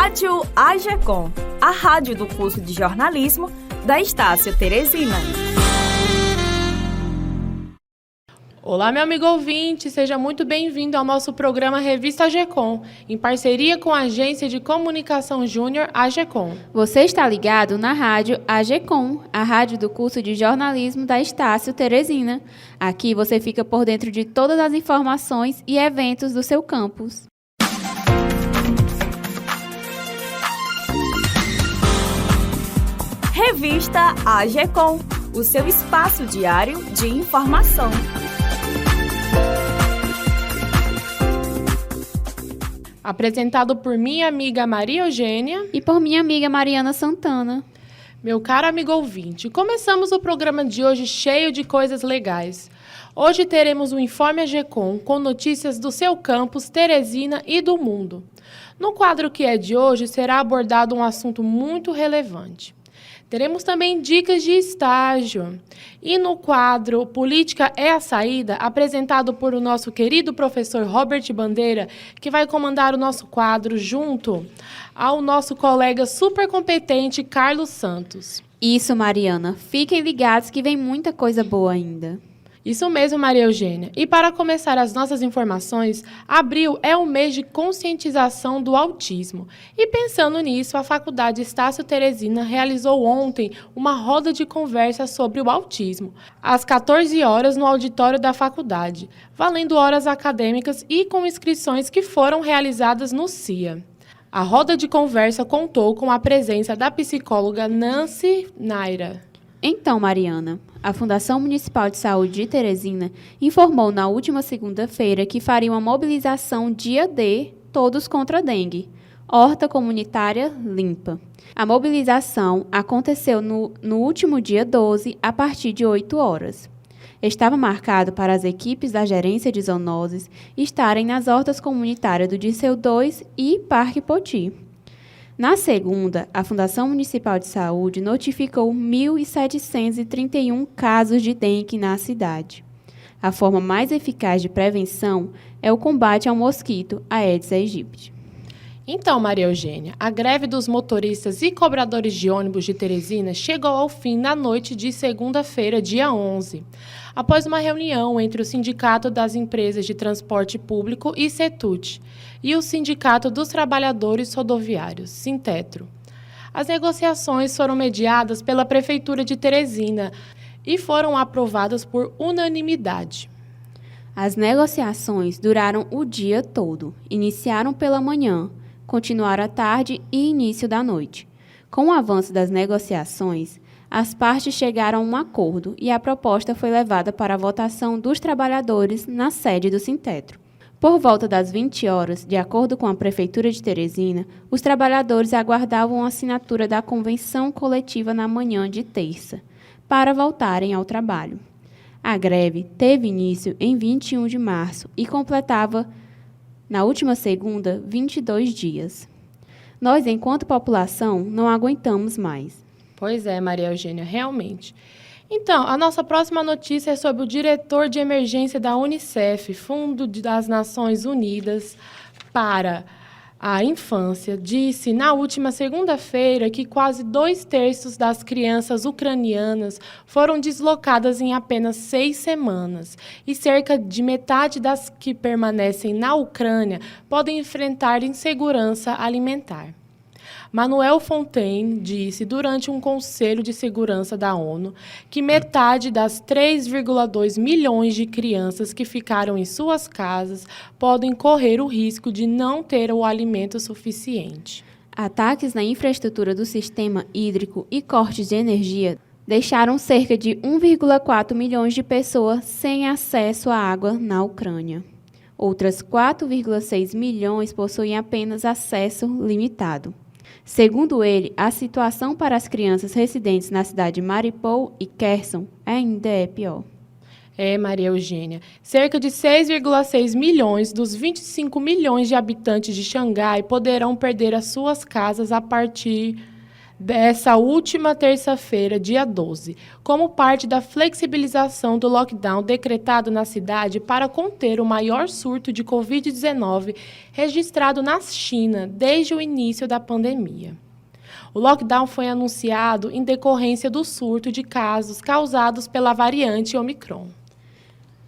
Rádio AGECOM, a rádio do curso de jornalismo da Estácio Teresina. Olá, meu amigo ouvinte, seja muito bem-vindo ao nosso programa Revista AGECOM, em parceria com a Agência de Comunicação Júnior AGECOM. Você está ligado na rádio AGECOM, a rádio do curso de jornalismo da Estácio Teresina. Aqui você fica por dentro de todas as informações e eventos do seu campus. Revista AGECOM, o seu espaço diário de informação. Apresentado por minha amiga Maria Eugênia e por minha amiga Mariana Santana. Meu caro amigo ouvinte, começamos o programa de hoje cheio de coisas legais. Hoje teremos um Informe AGECOM com notícias do seu campus, Teresina e do mundo. No quadro que é de hoje será abordado um assunto muito relevante. Teremos também dicas de estágio. E no quadro Política é a Saída, apresentado por o nosso querido professor Robert Bandeira, que vai comandar o nosso quadro junto ao nosso colega super competente Carlos Santos. Isso, Mariana. Fiquem ligados que vem muita coisa boa ainda. Isso mesmo, Maria Eugênia. E para começar as nossas informações, abril é o mês de conscientização do autismo. E pensando nisso, a Faculdade Estácio Teresina realizou ontem uma roda de conversa sobre o autismo, às 14 horas no auditório da faculdade, valendo horas acadêmicas e com inscrições que foram realizadas no CIA. A roda de conversa contou com a presença da psicóloga Nancy Naira. Então, Mariana, a Fundação Municipal de Saúde de Teresina informou na última segunda-feira que faria uma mobilização dia D, Todos contra a Dengue, Horta Comunitária Limpa. A mobilização aconteceu no último dia 12, a partir de 8 horas. Estava marcado para as equipes da Gerência de Zoonoses estarem nas hortas comunitárias do Dirceu 2 e Parque Poti. Na segunda, a Fundação Municipal de Saúde notificou 1.731 casos de dengue na cidade. A forma mais eficaz de prevenção é o combate ao mosquito Aedes aegypti. Então, Maria Eugênia, a greve dos motoristas e cobradores de ônibus de Teresina chegou ao fim na noite de segunda-feira, dia 11, após uma reunião entre o Sindicato das Empresas de Transporte Público e Setut e o Sindicato dos Trabalhadores Rodoviários, Sintetro. As negociações foram mediadas pela Prefeitura de Teresina e foram aprovadas por unanimidade. As negociações duraram o dia todo, iniciaram pela manhã, continuaram à tarde e início da noite. Com o avanço das negociações, as partes chegaram a um acordo e a proposta foi levada para a votação dos trabalhadores na sede do Sintetro. Por volta das 20 horas, de acordo com a Prefeitura de Teresina, os trabalhadores aguardavam a assinatura da convenção coletiva na manhã de terça, para voltarem ao trabalho. A greve teve início em 21 de março e completava, na última segunda, 22 dias. Nós, enquanto população, não aguentamos mais. Pois é, Maria Eugênia, realmente. Então, a nossa próxima notícia é sobre o diretor de emergência da Unicef, Fundo das Nações Unidas para a Infância, disse na última segunda-feira que quase 2/3 das crianças ucranianas foram deslocadas em apenas 6 semanas e cerca de metade das que permanecem na Ucrânia podem enfrentar insegurança alimentar. Manuel Fontaine disse durante um Conselho de Segurança da ONU que metade das 3,2 milhões de crianças que ficaram em suas casas podem correr o risco de não ter o alimento suficiente. Ataques na infraestrutura do sistema hídrico e cortes de energia deixaram cerca de 1,4 milhões de pessoas sem acesso à água na Ucrânia. Outras 4,6 milhões possuem apenas acesso limitado. Segundo ele, a situação para as crianças residentes na cidade de Mariupol e Kherson ainda é pior. Maria Eugênia, cerca de 6,6 milhões dos 25 milhões de habitantes de Xangai poderão perder as suas casas a partir dessa última terça-feira, dia 12, como parte da flexibilização do lockdown decretado na cidade para conter o maior surto de Covid-19 registrado na China desde o início da pandemia. O lockdown foi anunciado em decorrência do surto de casos causados pela variante Omicron.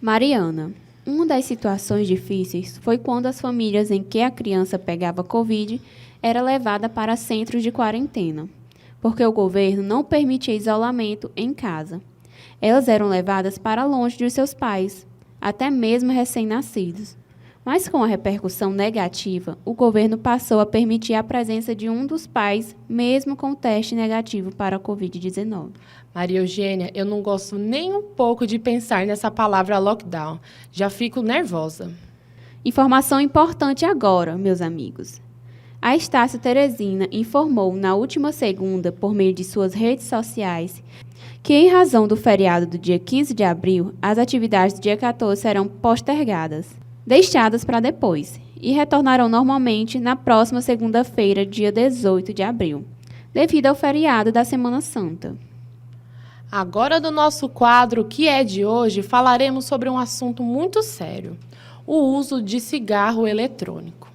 Mariana, uma das situações difíceis foi quando as famílias em que a criança pegava Covid era levada para centros de quarentena, porque o governo não permitia isolamento em casa. Elas eram levadas para longe de seus pais, até mesmo recém-nascidos. Mas com a repercussão negativa, o governo passou a permitir a presença de um dos pais, mesmo com teste negativo para a Covid-19. Maria Eugênia, eu não gosto nem um pouco de pensar nessa palavra lockdown. Já fico nervosa. Informação importante agora, meus amigos. A Estácio Teresina informou na última segunda, por meio de suas redes sociais, que, em razão do feriado do dia 15 de abril, as atividades do dia 14 serão postergadas, deixadas para depois, e retornarão normalmente na próxima segunda-feira, dia 18 de abril, devido ao feriado da Semana Santa. Agora, do nosso quadro, que é de hoje, falaremos sobre um assunto muito sério: o uso de cigarro eletrônico.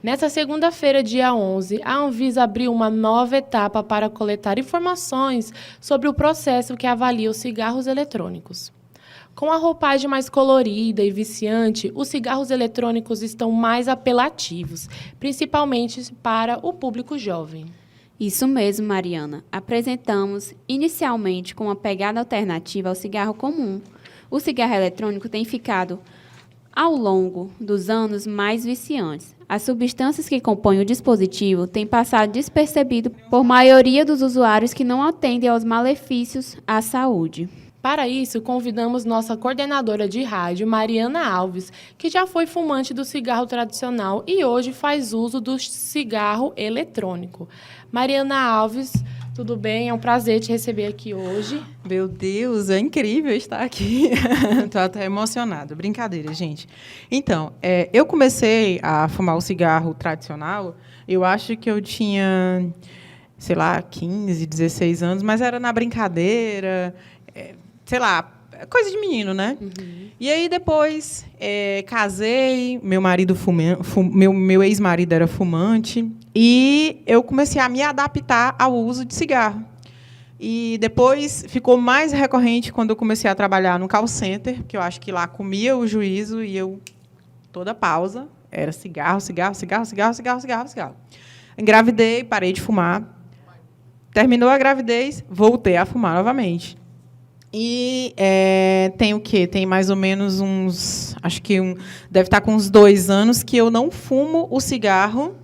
Nessa segunda-feira, dia 11, a Anvisa abriu uma nova etapa para coletar informações sobre o processo que avalia os cigarros eletrônicos. Com a roupagem mais colorida e viciante, os cigarros eletrônicos estão mais apelativos, principalmente para o público jovem. Isso mesmo, Mariana. Apresentamos inicialmente com uma pegada alternativa ao cigarro comum. O cigarro eletrônico tem ficado, ao longo dos anos, mais viciantes. As substâncias que compõem o dispositivo têm passado despercebido por maioria dos usuários que não atendem aos malefícios à saúde. Para isso, convidamos nossa coordenadora de rádio, Mariana Alves, que já foi fumante do cigarro tradicional e hoje faz uso do cigarro eletrônico. Mariana Alves, tudo bem? É um prazer te receber aqui hoje. Meu Deus, é incrível estar aqui. Estou até emocionada. Brincadeira, gente. Então, eu comecei a fumar o cigarro tradicional, eu acho que eu tinha, sei lá, 15, 16 anos, mas era na brincadeira, sei lá, coisa de menino, né? Uhum. E aí, depois, casei, meu marido meu ex-marido era fumante, e eu comecei a me adaptar ao uso de cigarro. E depois ficou mais recorrente quando eu comecei a trabalhar no call center, porque eu acho que lá comia o juízo e eu, toda pausa, era cigarro, cigarro, cigarro, cigarro, cigarro, cigarro, cigarro. Engravidei, parei de fumar. Terminou a gravidez, voltei a fumar novamente. E tem o quê? Tem mais ou menos uns... Acho que deve estar com uns 2 anos que eu não fumo o cigarro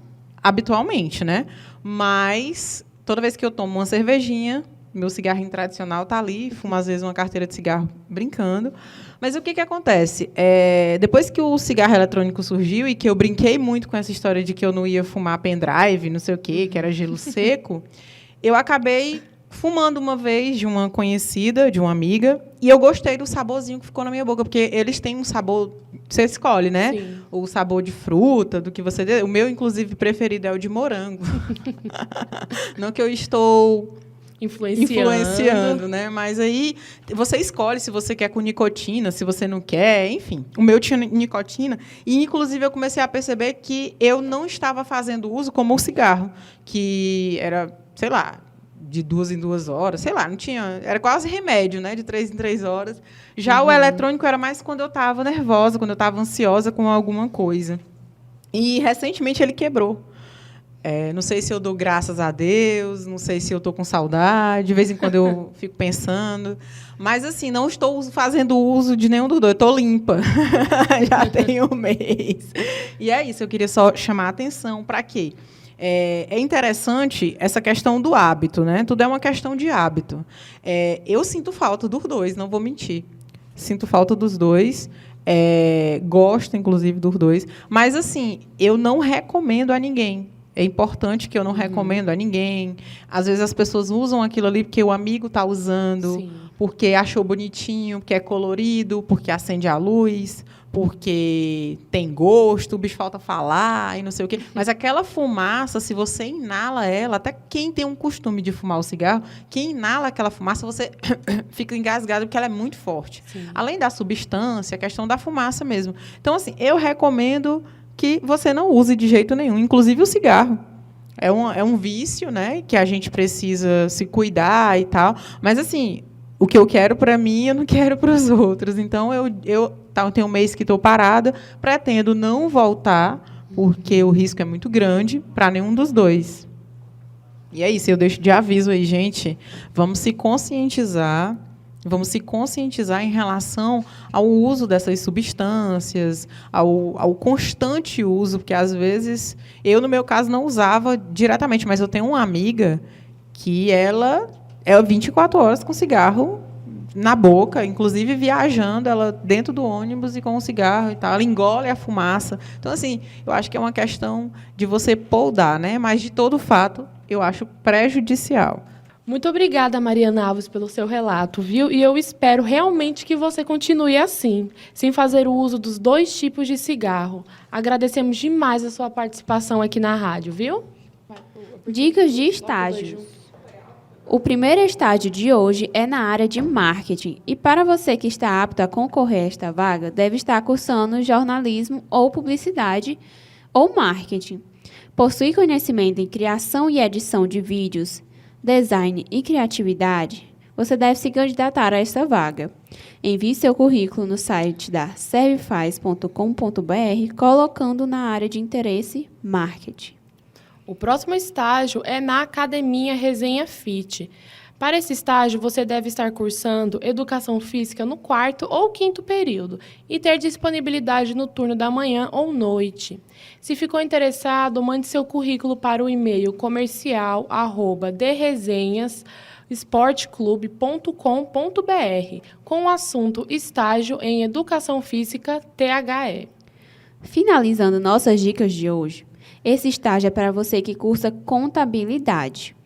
habitualmente, né? Mas, toda vez que eu tomo uma cervejinha, meu cigarrinho tradicional está ali, fumo, às vezes, uma carteira de cigarro brincando. Mas o que acontece? Depois que o cigarro eletrônico surgiu e que eu brinquei muito com essa história de que eu não ia fumar pendrive, não sei o quê, que era gelo seco, eu acabei fumando uma vez de uma conhecida, de uma amiga, e eu gostei do saborzinho que ficou na minha boca, porque eles têm um sabor, você escolhe, né? Sim. O sabor de fruta, do que você... O meu, inclusive, preferido é o de morango. Não que eu estou influenciando, né? Mas aí você escolhe se você quer com nicotina, se você não quer, enfim. O meu tinha nicotina, e, inclusive, eu comecei a perceber que eu não estava fazendo uso como o cigarro, que era, sei lá, de 2 em 2 horas, sei lá, não tinha, era quase remédio, né, de 3 em 3 horas. Já o eletrônico era mais quando eu estava nervosa, quando eu estava ansiosa com alguma coisa. E, recentemente, ele quebrou. Não sei se eu dou graças a Deus, não sei se eu estou com saudade, de vez em quando eu fico pensando. Mas, assim, não estou fazendo uso de nenhum dos dois, eu estou limpa. Já tem 1 mês. E é isso, eu queria só chamar a atenção para quê? É interessante essa questão do hábito, né? Tudo é uma questão de hábito. Eu sinto falta dos dois, não vou mentir. Sinto falta dos dois. Gosto, inclusive, dos dois. Mas, assim, eu não recomendo a ninguém. É importante que eu não recomendo a ninguém. Às vezes, as pessoas usam aquilo ali porque o amigo está usando, sim, porque achou bonitinho, porque é colorido, porque acende a luz, porque tem gosto, o bicho falta falar e não sei o quê. Mas aquela fumaça, se você inala ela, até quem tem um costume de fumar o cigarro, quem inala aquela fumaça, você fica engasgado porque ela é muito forte. Sim. Além da substância, a questão da fumaça mesmo. Então, assim, eu recomendo que você não use de jeito nenhum, inclusive o cigarro. É um vício, né, que a gente precisa se cuidar e tal. Mas, assim, o que eu quero para mim, eu não quero para os outros. Então, eu tenho um mês que estou parada, pretendo não voltar, porque o risco é muito grande para nenhum dos dois. E é isso, eu deixo de aviso aí, gente. Vamos se conscientizar em relação ao uso dessas substâncias, ao constante uso, porque, às vezes, eu, no meu caso, não usava diretamente, mas eu tenho uma amiga que ela é 24 horas com cigarro na boca, inclusive viajando, ela dentro do ônibus e com um cigarro e tal, ela engole a fumaça. Então, assim, eu acho que é uma questão de você poldar, né? Mas, de todo fato, eu acho prejudicial. Muito obrigada, Mariana Alves, pelo seu relato, viu? E eu espero realmente que você continue assim, sem fazer o uso dos 2 tipos de cigarro. Agradecemos demais a sua participação aqui na rádio, viu? Dicas de estágio. O primeiro estágio de hoje é na área de marketing. E para você que está apto a concorrer a esta vaga, deve estar cursando jornalismo ou publicidade ou marketing. Possui conhecimento em criação e edição de vídeos, design e criatividade, você deve se candidatar a esta vaga. Envie seu currículo no site da servifaz.com.br, colocando na área de interesse marketing. O próximo estágio é na Academia Resenha Fit. Para esse estágio, você deve estar cursando Educação Física no 4º ou 5º período e ter disponibilidade no turno da manhã ou noite. Se ficou interessado, mande seu currículo para o e-mail comercial@deresenhasesporteclube.com.br com o assunto Estágio em Educação Física THE. Finalizando nossas dicas de hoje, esse estágio é para você que cursa Contabilidade.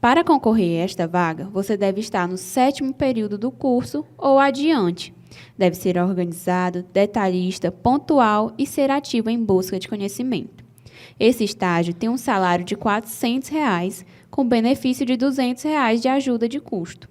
Para concorrer a esta vaga, você deve estar no 7º período do curso ou adiante. Deve ser organizado, detalhista, pontual e ser ativo em busca de conhecimento. Esse estágio tem um salário de R$ 400, com benefício de R$ 200 de ajuda de custo.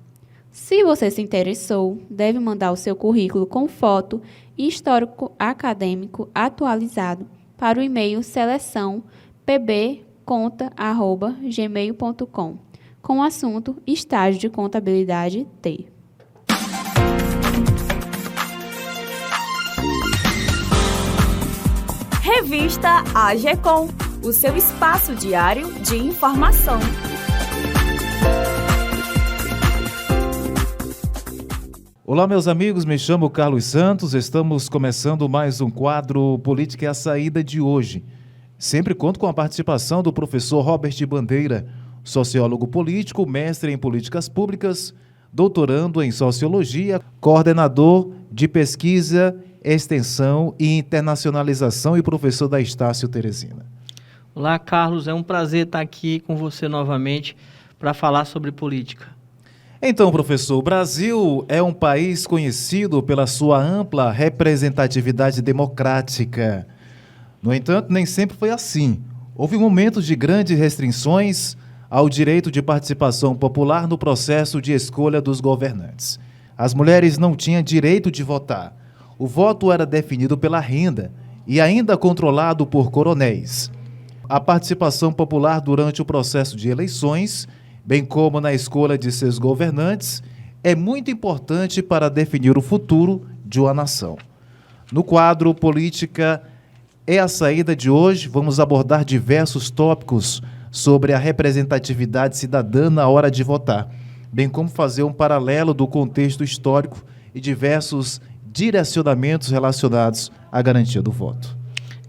Se você se interessou, deve mandar o seu currículo com foto e histórico acadêmico atualizado para o e-mail seleçãopbconta@gmail.com. com o assunto Estágio de Contabilidade T. Revista AGECOM, o seu espaço diário de informação. Olá, meus amigos, me chamo Carlos Santos, estamos começando mais um quadro Política é a Saída de hoje. Sempre conto com a participação do professor Robert Bandeira, sociólogo político, mestre em políticas públicas, doutorando em sociologia, coordenador de pesquisa, extensão e internacionalização e professor da Estácio Teresina. Olá, Carlos, é um prazer estar aqui com você novamente para falar sobre política. Então, professor, o Brasil é um país conhecido pela sua ampla representatividade democrática. No entanto, nem sempre foi assim. Houve momentos de grandes restrições ao direito de participação popular no processo de escolha dos governantes. As mulheres não tinham direito de votar. O voto era definido pela renda e ainda controlado por coronéis. A participação popular durante o processo de eleições, bem como na escolha de seus governantes, é muito importante para definir o futuro de uma nação. No quadro Política é a Saída de hoje, vamos abordar diversos tópicos sobre a representatividade cidadã na hora de votar, bem como fazer um paralelo do contexto histórico e diversos direcionamentos relacionados à garantia do voto.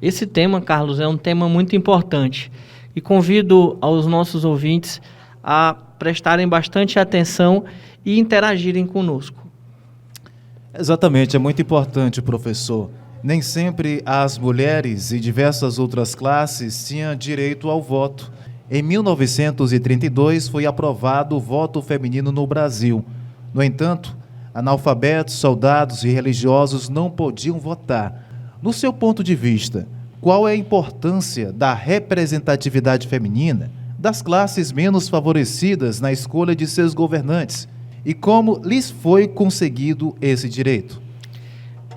Esse tema, Carlos, é um tema muito importante e convido aos nossos ouvintes a prestarem bastante atenção e interagirem conosco. Exatamente, é muito importante, professor. Nem sempre as mulheres e diversas outras classes tinham direito ao voto. Em 1932 foi aprovado o voto feminino no Brasil. No entanto, analfabetos, soldados e religiosos não podiam votar. No seu ponto de vista, qual é a importância da representatividade feminina das classes menos favorecidas na escolha de seus governantes e como lhes foi conseguido esse direito?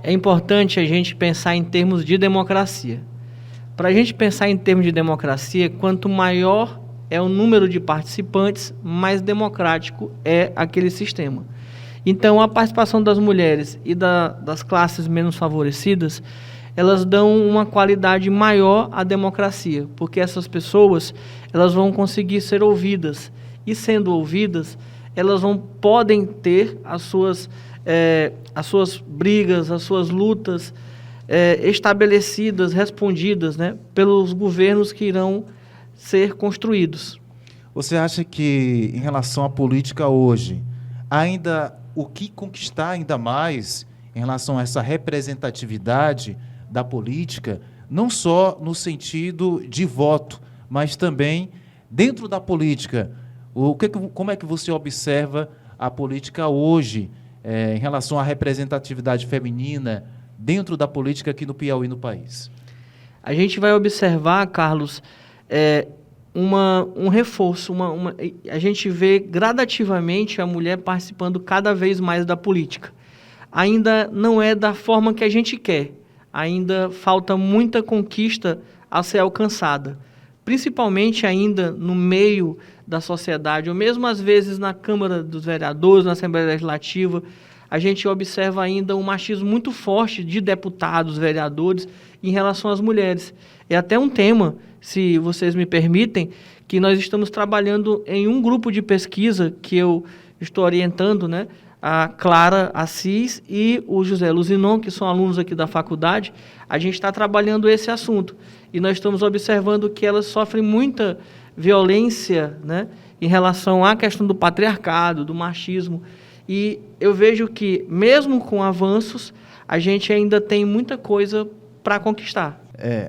É importante a gente pensar em termos de democracia. Para a gente pensar em termos de democracia, quanto maior é o número de participantes, mais democrático é aquele sistema. Então, a participação das mulheres e das classes menos favorecidas, elas dão uma qualidade maior à democracia, porque essas pessoas elas vão conseguir ser ouvidas, e sendo ouvidas, elas podem ter as suas brigas, as suas lutas estabelecidas, respondidas, né, pelos governos que irão ser construídos. Você acha que, em relação à política hoje, ainda o que conquistar ainda mais em relação a essa representatividade da política, não só no sentido de voto, mas também dentro da política? Como é que você observa a política hoje em relação à representatividade feminina dentro da política aqui no Piauí, no país? A gente vai observar, Carlos, um reforço, a gente vê gradativamente a mulher participando cada vez mais da política. Ainda não é da forma que a gente quer, ainda falta muita conquista a ser alcançada, principalmente ainda no meio da sociedade, ou mesmo às vezes na Câmara dos Vereadores, na Assembleia Legislativa, a gente observa ainda um machismo muito forte de deputados, vereadores, em relação às mulheres. É até um tema, se vocês me permitem, que nós estamos trabalhando em um grupo de pesquisa que eu estou orientando, né? A Clara Assis e o José Luzinon, que são alunos aqui da faculdade. A gente está trabalhando esse assunto e nós estamos observando que elas sofrem muita violência, né, em relação à questão do patriarcado, do machismo. E eu vejo que, mesmo com avanços, a gente ainda tem muita coisa para conquistar.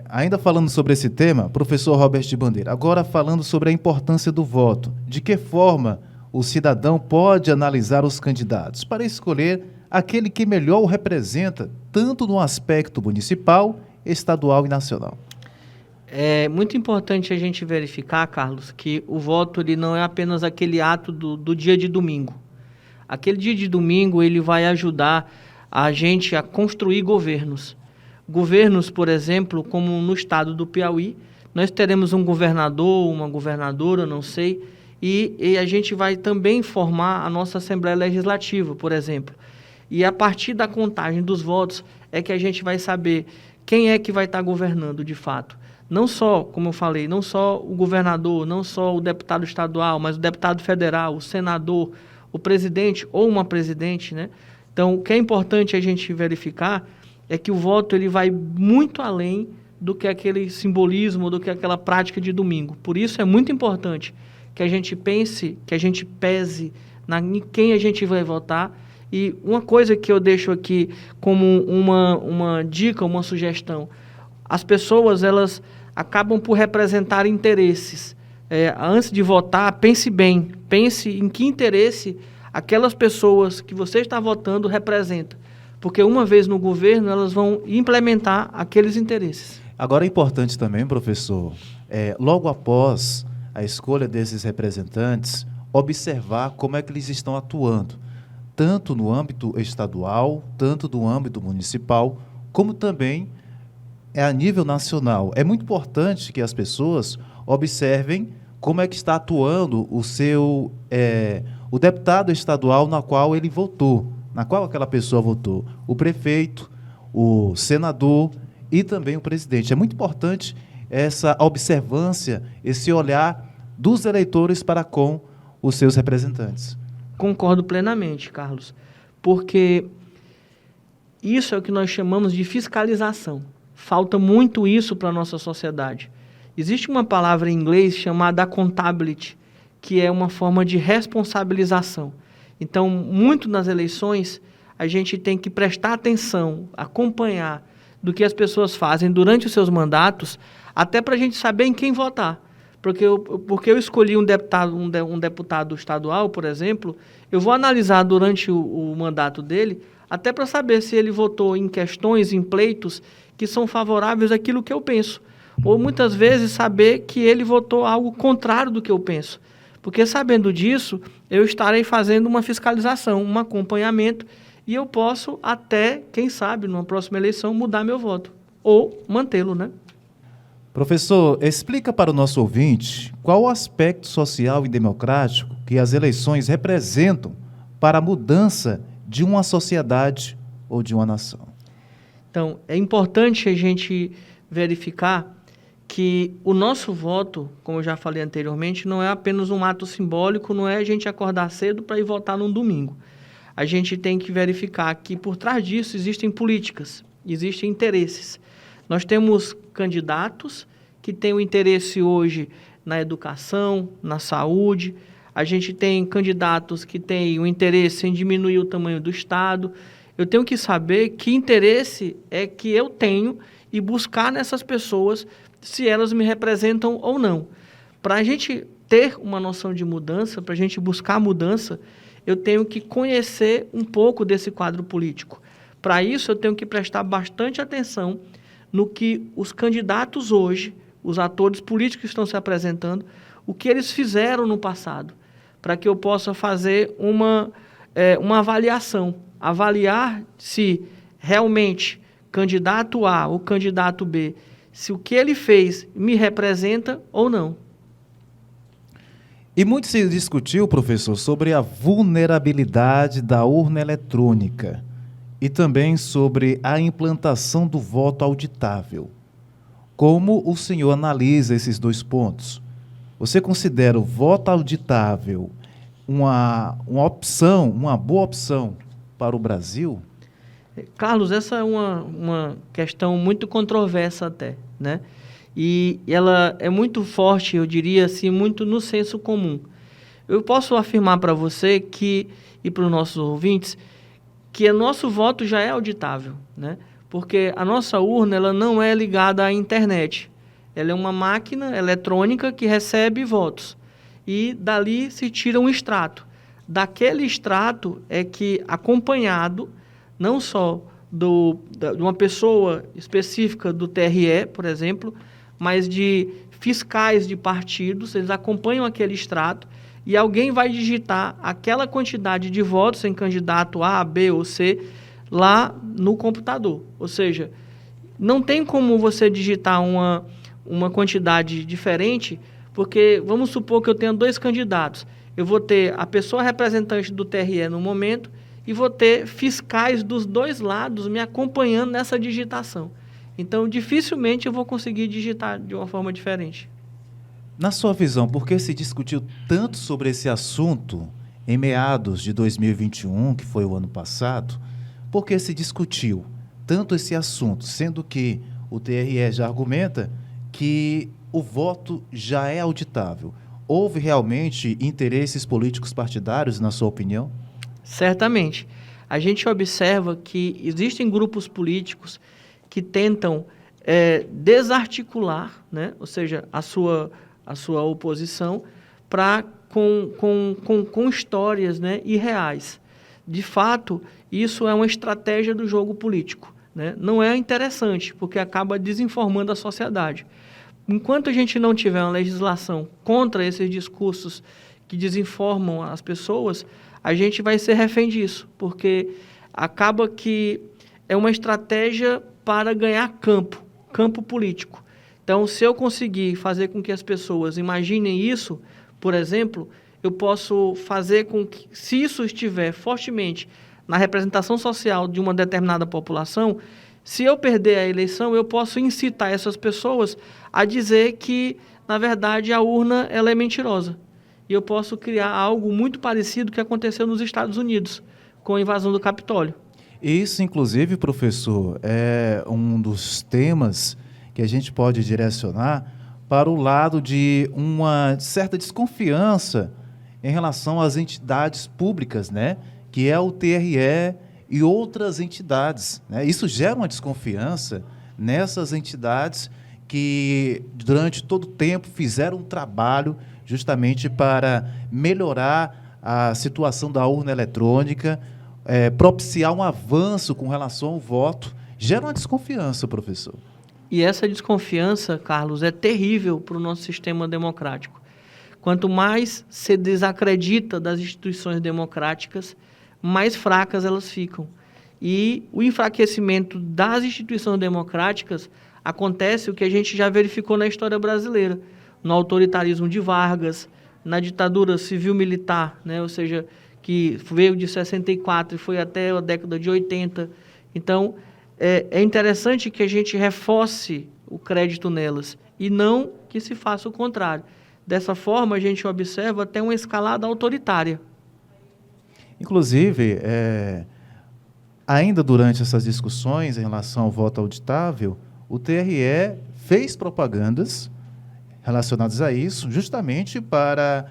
Ainda falando sobre esse tema, professor Robert de Bandeira, agora falando sobre a importância do voto, de que forma o cidadão pode analisar os candidatos para escolher aquele que melhor o representa, tanto no aspecto municipal, estadual e nacional? É muito importante a gente verificar, Carlos, que o voto ele não é apenas aquele ato do dia de domingo. Aquele dia de domingo ele vai ajudar a gente a construir governos. Governos, por exemplo, como no estado do Piauí, nós teremos um governador, uma governadora, não sei, e a gente vai também formar a nossa Assembleia Legislativa, por exemplo. E a partir da contagem dos votos é que a gente vai saber quem é que vai estar governando de fato. Não só, como eu falei, não só o governador, não só o deputado estadual, mas o deputado federal, o senador, o presidente ou uma presidente, né? Então, o que é importante a gente verificar é que o voto ele vai muito além do que aquele simbolismo, do que aquela prática de domingo. Por isso é muito importante que a gente pense, que a gente pese em quem a gente vai votar. E uma coisa que eu deixo aqui como uma dica, uma sugestão, as pessoas elas acabam por representar interesses. Antes de votar, pense bem, pense em que interesse aquelas pessoas que você está votando representam. Porque uma vez no governo, elas vão implementar aqueles interesses. Agora é importante também, professor, logo após a escolha desses representantes, observar como é que eles estão atuando, tanto no âmbito estadual, tanto no âmbito municipal, como também a nível nacional. É muito importante que as pessoas observem como é que está atuando o deputado estadual na qual ele votou, na qual aquela pessoa votou, o prefeito, o senador e também o presidente. É muito importante essa observância, esse olhar dos eleitores para com os seus representantes. Concordo plenamente, Carlos, porque isso é o que nós chamamos de fiscalização. Falta muito isso para a nossa sociedade. Existe uma palavra em inglês chamada accountability, que é uma forma de responsabilização. Então, muito nas eleições, a gente tem que prestar atenção, acompanhar do que as pessoas fazem durante os seus mandatos, até para a gente saber em quem votar. Porque eu escolhi um deputado estadual, por exemplo, eu vou analisar durante o mandato dele, até para saber se ele votou em questões, em pleitos, que são favoráveis àquilo que eu penso. Ou, muitas vezes, saber que ele votou algo contrário do que eu penso. Porque, sabendo disso, eu estarei fazendo uma fiscalização, um acompanhamento, e eu posso até, quem sabe, numa próxima eleição, mudar meu voto. Ou mantê-lo, né? Professor, explica para o nosso ouvinte qual o aspecto social e democrático que as eleições representam para a mudança de uma sociedade ou de uma nação. Então, é importante a gente verificar que o nosso voto, como eu já falei anteriormente, não é apenas um ato simbólico, não é a gente acordar cedo para ir votar num domingo. A gente tem que verificar que por trás disso existem políticas, existem interesses. Nós temos candidatos que têm o interesse hoje na educação, na saúde. A gente tem candidatos que têm o interesse em diminuir o tamanho do Estado. Eu tenho que saber que interesse é que eu tenho e buscar nessas pessoas se elas me representam ou não. Para a gente ter uma noção de mudança, para a gente buscar mudança, eu tenho que conhecer um pouco desse quadro político. Para isso, eu tenho que prestar bastante atenção no que os candidatos hoje, os atores políticos que estão se apresentando, o que eles fizeram no passado, para que eu possa fazer uma avaliação, avaliar se realmente candidato A ou candidato B, se o que ele fez me representa ou não. E muito se discutiu, professor, sobre a vulnerabilidade da urna eletrônica e também sobre a implantação do voto auditável. Como o senhor analisa esses dois pontos? Você considera o voto auditável uma opção, uma boa opção para o Brasil? Carlos, essa é uma questão muito controversa até, né? E ela é muito forte, eu diria assim, muito no senso comum. Eu posso afirmar para você e para os nossos ouvintes, que o nosso voto já é auditável, né? Porque a nossa urna ela não é ligada à internet. Ela é uma máquina eletrônica que recebe votos. E dali se tira um extrato. Daquele extrato é que, acompanhado, não só de uma pessoa específica do TRE, por exemplo, mas de fiscais de partidos, eles acompanham aquele extrato e alguém vai digitar aquela quantidade de votos em candidato A, B ou C lá no computador. Ou seja, não tem como você digitar uma quantidade diferente, porque vamos supor que eu tenha 2 candidatos. Eu vou ter a pessoa representante do TRE no momento e vou ter fiscais dos 2 lados me acompanhando nessa digitação. Então, dificilmente eu vou conseguir digitar de uma forma diferente. Na sua visão, por que se discutiu tanto sobre esse assunto em meados de 2021, que foi o ano passado? Por que se discutiu tanto esse assunto, sendo que o TRE já argumenta que o voto já é auditável? Houve realmente interesses políticos partidários, na sua opinião? Certamente. A gente observa que existem grupos políticos que tentam desarticular, né? Ou seja, a sua oposição com histórias, né, irreais. De fato, isso é uma estratégia do jogo político, né? Não é interessante, porque acaba desinformando a sociedade. Enquanto a gente não tiver uma legislação contra esses discursos que desinformam as pessoas, a gente vai ser refém disso, porque acaba que é uma estratégia para ganhar campo político. Então, se eu conseguir fazer com que as pessoas imaginem isso, por exemplo, eu posso fazer com que, se isso estiver fortemente na representação social de uma determinada população, se eu perder a eleição, eu posso incitar essas pessoas a dizer que, na verdade, a urna ela é mentirosa. E eu posso criar algo muito parecido que aconteceu nos Estados Unidos, com a invasão do Capitólio. Isso, inclusive, professor, é um dos temas que a gente pode direcionar para o lado de uma certa desconfiança em relação às entidades públicas, né? Que é o TRE e outras entidades, né? Isso gera uma desconfiança nessas entidades que durante todo o tempo fizeram um trabalho justamente para melhorar a situação da urna eletrônica, propiciar um avanço com relação ao voto, gera uma desconfiança, professor. E essa desconfiança, Carlos, é terrível para o nosso sistema democrático. Quanto mais se desacredita das instituições democráticas, mais fracas elas ficam. E o enfraquecimento das instituições democráticas acontece o que a gente já verificou na história brasileira, no autoritarismo de Vargas, na ditadura civil-militar, né? Ou seja, que veio de 64 e foi até a década de 80. Então, é interessante que a gente reforce o crédito nelas e não que se faça o contrário. Dessa forma, a gente observa até uma escalada autoritária. Inclusive, ainda durante essas discussões em relação ao voto auditável, o TRE fez propagandas relacionadas a isso, justamente para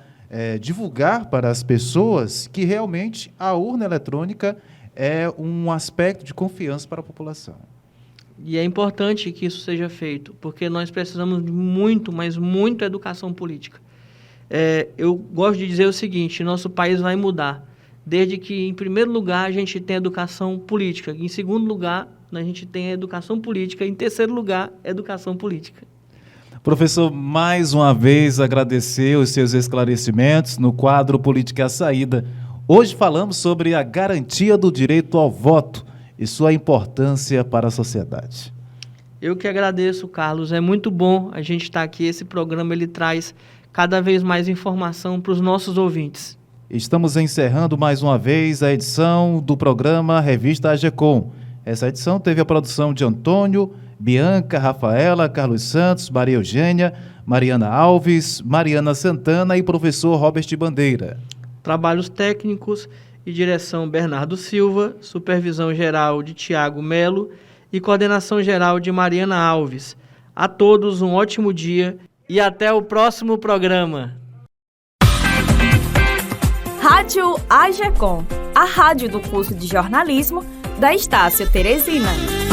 divulgar para as pessoas que realmente a urna eletrônica é um aspecto de confiança para a população. E é importante que isso seja feito, porque nós precisamos de muito, mas muito educação política. Eu gosto de dizer o seguinte, nosso país vai mudar, desde que, em primeiro lugar, a gente tem educação política, em segundo lugar, a gente tem a educação política, em terceiro lugar, educação política. Professor, mais uma vez agradecer os seus esclarecimentos no quadro Política à Saída. Hoje falamos sobre a garantia do direito ao voto e sua importância para a sociedade. Eu que agradeço, Carlos. É muito bom a gente estar aqui. Esse programa ele traz cada vez mais informação para os nossos ouvintes. Estamos encerrando mais uma vez a edição do programa Revista AGECOM. Essa edição teve a produção de Antônio, Bianca, Rafaela, Carlos Santos, Maria Eugênia, Mariana Alves, Mariana Santana e professor Robert Bandeira. Trabalhos técnicos e direção Bernardo Silva, supervisão geral de Tiago Melo e coordenação geral de Mariana Alves. A todos um ótimo dia e até o próximo programa. Rádio AGECOM, a rádio do curso de jornalismo da Estácio Teresina.